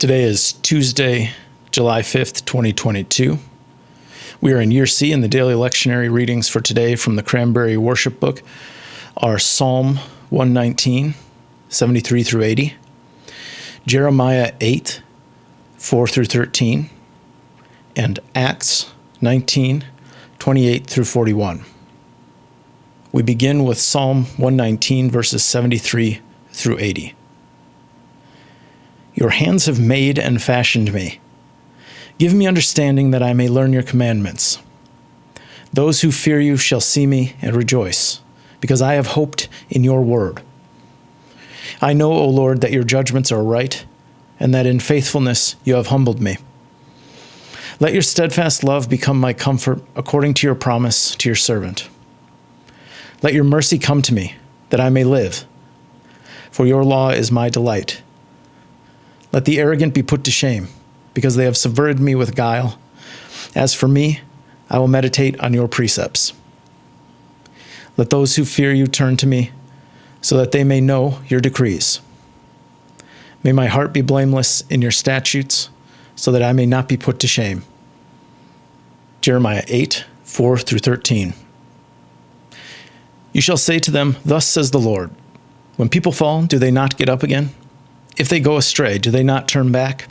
Today is Tuesday, July 5th, 2022. We are in Year C, and the daily lectionary readings for today from the Cranberry Worship Book are Psalm 119, 73 through 80, Jeremiah 8, 4 through 13, and Acts 19, 28 through 41. We begin with Psalm 119, verses 73 through 80. Your hands have made and fashioned me. Give me understanding that I may learn your commandments. Those who fear you shall see me and rejoice, because I have hoped in your word. I know, O Lord, that your judgments are right, and that in faithfulness you have humbled me. Let your steadfast love become my comfort, according to your promise to your servant. Let your mercy come to me, that I may live, for your law is my delight. Let the arrogant be put to shame, because they have subverted me with guile. As for me, I will meditate on your precepts. Let those who fear you turn to me, so that they may know your decrees. May my heart be blameless in your statutes, so that I may not be put to shame. Jeremiah 8, 4 through 13. You shall say to them, Thus says the Lord, when people fall, do they not get up again? If they go astray, do they not turn back?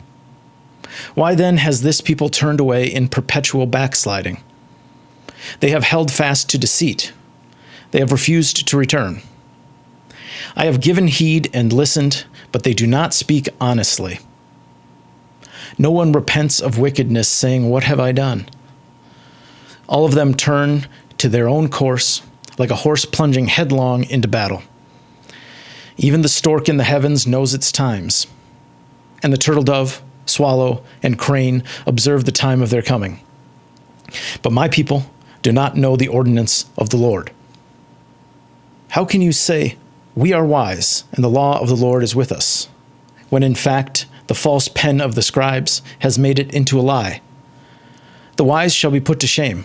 Why then has this people turned away in perpetual backsliding? They have held fast to deceit. They have refused to return. I have given heed and listened, but they do not speak honestly. No one repents of wickedness, saying, What have I done? All of them turn to their own course, like a horse plunging headlong into battle. Even the stork in the heavens knows its times, and the turtle dove, swallow, and crane observe the time of their coming. But my people do not know the ordinance of the Lord. How can you say, We are wise, and the law of the Lord is with us, when in fact the false pen of the scribes has made it into a lie? The wise shall be put to shame.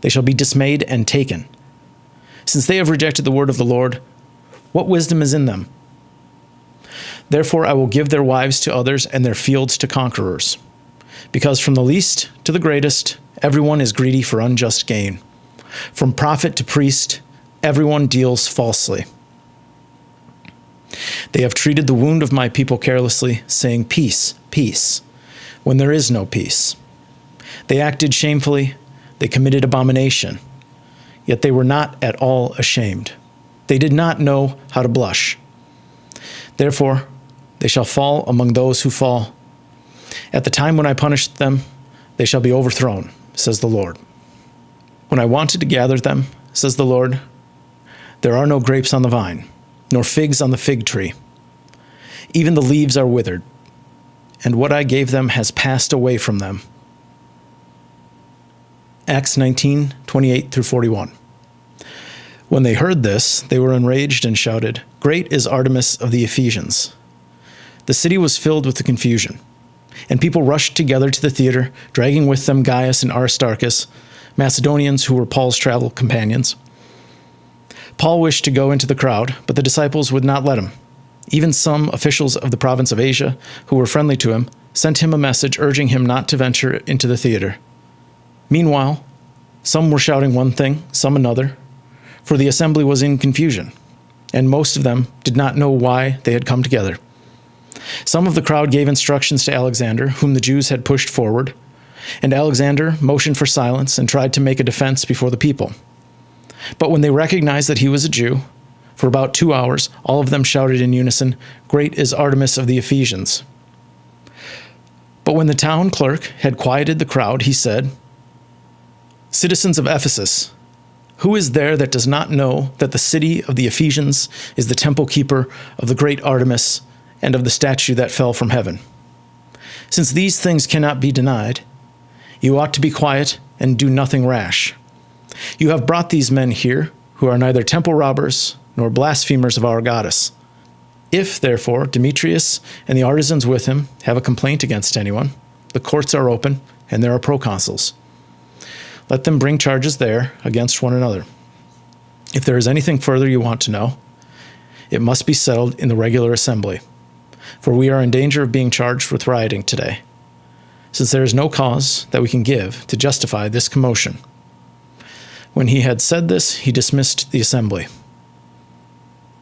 They shall be dismayed and taken. Since they have rejected the word of the Lord, what wisdom is in them? Therefore I will give their wives to others and their fields to conquerors. Because from the least to the greatest, everyone is greedy for unjust gain. From prophet to priest, everyone deals falsely. They have treated the wound of my people carelessly, saying, Peace, peace, when there is no peace. They acted shamefully, they committed abomination, yet they were not at all ashamed. They did not know how to blush. Therefore, they shall fall among those who fall. At the time when I punish them, they shall be overthrown, says the Lord. When I wanted to gather them, says the Lord, there are no grapes on the vine, nor figs on the fig tree. Even the leaves are withered, and what I gave them has passed away from them. Acts 19, 28 through 41. When they heard this, they were enraged and shouted, Great is Artemis of the Ephesians. The city was filled with the confusion, and people rushed together to the theater, dragging with them Gaius and Aristarchus, Macedonians who were Paul's travel companions. Paul wished to go into the crowd, but the disciples would not let him. Even some officials of the province of Asia, who were friendly to him, sent him a message urging him not to venture into the theater. Meanwhile, some were shouting one thing, some another, for the assembly was in confusion, and most of them did not know why they had come together. Some of the crowd gave instructions to Alexander, whom the Jews had pushed forward, and Alexander motioned for silence and tried to make a defense before the people. But when they recognized that he was a Jew, for about 2 hours, all of them shouted in unison, Great is Artemis of the Ephesians. But when the town clerk had quieted the crowd, he said, Citizens of Ephesus, who is there that does not know that the city of the Ephesians is the temple keeper of the great Artemis and of the statue that fell from heaven? Since these things cannot be denied, you ought to be quiet and do nothing rash. You have brought these men here, who are neither temple robbers nor blasphemers of our goddess. If, therefore, Demetrius and the artisans with him have a complaint against anyone, the courts are open and there are proconsuls. Let them bring charges there against one another. If there is anything further you want to know, it must be settled in the regular assembly. for we are in danger of being charged with rioting today, since there is no cause that we can give to justify this commotion." When he had said this, he dismissed the assembly.